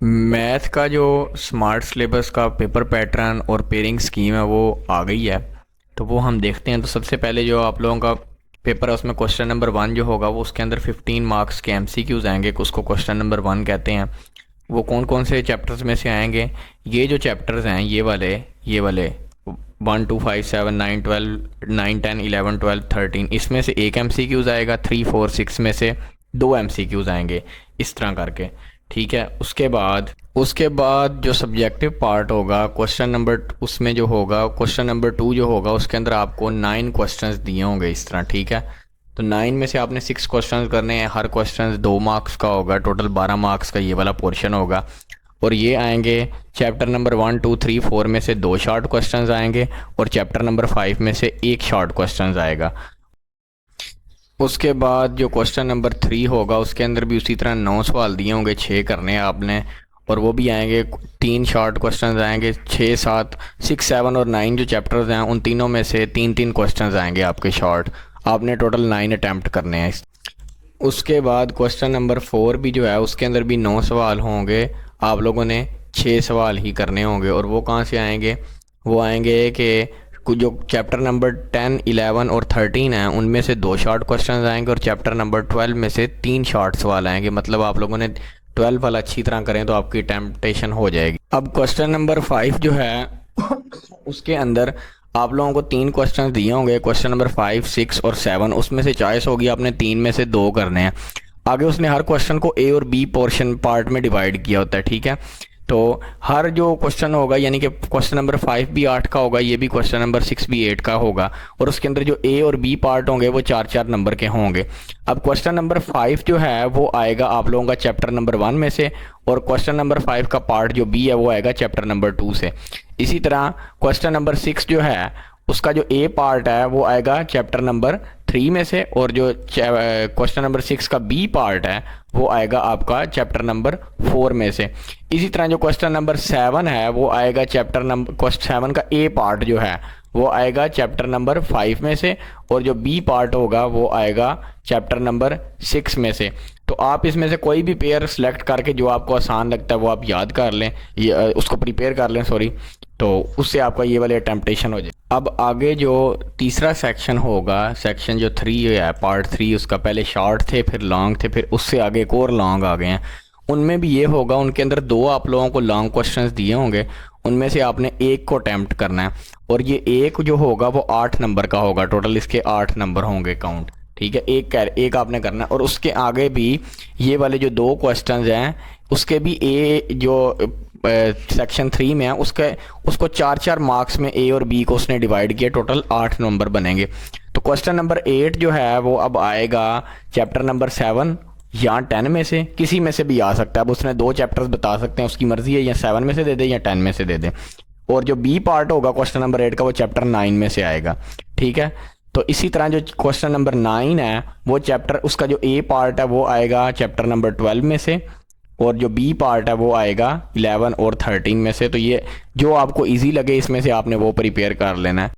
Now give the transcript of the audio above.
Math का जो smart syllabus का पेपर पैटर्न और पेयरिंग स्कीम है वो आ गई है। तो वो हम देखते हैं। तो सबसे पहले जो आप लोगों का पेपर है उसमें क्वेश्चन नंबर 1 जो होगा वो उसके अंदर 15 मार्क्स के एमसीक्यूज आएंगे, उसको क्वेश्चन नंबर 1 कहते हैं। वो कौन कौन से चैप्टर्स में से आएंगे? ये जो चैप्टर्स हैं ये वाले 1 2 5 7 9 12 9 10 11 12 13, इसमें से एक एमसीक्यूज आएगा। 3 4 6 में से 2 एमसीक्यूज आएंगे, इस तरह करके। ठीक है। उसके बाद जो सब्जेक्टिव पार्ट होगा क्वेश्चन नंबर उसमें जो होगा क्वेश्चन नंबर 2 जो होगा उसके अंदर आपको 9 क्वेश्चंस दिए होंगे इस तरह। ठीक है। तो 9 में से आपने 6 क्वेश्चंस करने हैं। हर क्वेश्चन 2 मार्क्स का होगा। टोटल 12 मार्क्स का ये वाला पोर्शन होगा। और ये आएंगे चैप्टर नंबर 1 2 3 4 में से 2 शॉर्ट क्वेश्चंस आएंगे और चैप्टर नंबर 5 में से एक शॉर्ट क्वेश्चंस आएगा। उसके बाद जो क्वेश्चन नंबर 3 होगा उसके अंदर भी उसी तरह 9 सवाल दिए होंगे, 6 करने हैं आपने। और वो भी आएंगे, 3 शॉर्ट क्वेश्चंस आएंगे। 6 7 6 7 और 9 जो चैप्टर्स हैं उन तीनों में से 3 3 क्वेश्चंस आएंगे आपके शॉर्ट। आपने टोटल 9 अटैम्प्ट करने हैं। उसके बाद क्वेश्चन नंबर 4 भी जो है उसके अंदर भी 9 सवाल होंगे। आप लोगों ने 6 सवाल ही करने होंगे। और वो कहाँ से आएंगे? वो आएंगे कि जो चैप्टर नंबर 10 11 और 13 हैं उनमें से 2 शॉर्ट क्वेश्चंस आएंगे और चैप्टर नंबर 12 में से 3 शॉर्ट सवाल आएंगे। मतलब आप लोगों ने 12 वाला अच्छी तरह करें तो आपकी टेम्पटेशन हो जाएगी। अब क्वेश्चन नंबर 5 जो है उसके अंदर आप लोगों को 3 क्वेश्चन दिए होंगे। क्वेश्चन नंबर 5 6 और 7, उसमें से चॉइस होगी आपने 3 में से 2 करने हैं। आगे उसने हर क्वेश्चन को ए और बी पोर्शन पार्ट में डिवाइड किया होता है। ठीक है। तो हर जो क्वेश्चन होगा यानी कि क्वेश्चन नंबर 5 भी 8 का होगा, ये भी क्वेश्चन नंबर 6 भी 8 का होगा। और उसके अंदर जो ए और बी पार्ट होंगे वो 4 4 नंबर के होंगे। अब क्वेश्चन नंबर 5 जो है वो आएगा आप लोगों का चैप्टर नंबर 1 में से, और क्वेश्चन नंबर 5 का पार्ट जो बी है वो आएगा चैप्टर नंबर 2 से। इसी तरह क्वेश्चन नंबर 6 जो है उसका जो ए पार्ट है वो आएगा चैप्टर नंबर 3 में से, और जो क्वेश्चन नंबर 6 का बी पार्ट है वो आएगा आपका चैप्टर नंबर 4 में से। इसी तरह जो क्वेश्चन नंबर 7 है वो आएगा चैप्टर नंबर क्वेश्चन 7 का ए पार्ट जो है वो आएगा चैप्टर नंबर 5 में से, और जो बी पार्ट होगा वो आएगा चैप्टर नंबर 6 में से। तो आप इसमें से कोई भी पेयर सेलेक्ट करके जो आपको आसान लगता है वो आप याद कर लें, उसको प्रिपेयर कर लें, सॉरी। तो उससे आपका ये वाले टेम्पटेशन हो जाए। अब आगे जो तीसरा सेक्शन होगा, सेक्शन जो 3 है पार्ट 3, उसका पहले शॉर्ट थे फिर लॉन्ग थे फिर उससे आगे एक और लॉन्ग आ गए हैं। उनमें भी ये होगा, उनके अंदर 2 आप लोगों को लॉन्ग क्वेश्चंस दिए होंगे, उनमें से आपने एक को अटैम्प्ट करना है। और ये एक जो होगा वो 8 नंबर का होगा। टोटल इसके 8 नंबर होंगे काउंट। ठीक है। एक आपने करना है। और उसके आगे भी ये वाले जो 2 क्वेश्चंस हैं उसके भी ए जो सेक्शन 3 में है उसको 4 4 मार्क्स में ए और बी को उसने डिवाइड किया। टोटल 8 नंबर बनेंगे। तो क्वेश्चन नंबर 8 जो है वो अब आएगा चैप्टर नंबर 7 या 10 में से, किसी में से भी आ सकता है। अब उसने 2 चैप्टर्स बता सकते हैं, उसकी मर्जी है, या 7 में से दे दे या 10 में से दे दे। और जो बी पार्ट होगा क्वेश्चन नंबर 8 का वो चैप्टर 9 में से आएगा। ठीक है। तो इसी तरह जो क्वेश्चन नंबर 9 है वो चैप्टर उसका जो ए पार्ट है वो आएगा चैप्टर नंबर 12 में से, और जो बी पार्ट है वो आएगा 11 और 13 में से। तो ये जो आपको इजी लगे इसमें से आपने वो प्रिपेयर कर लेना है।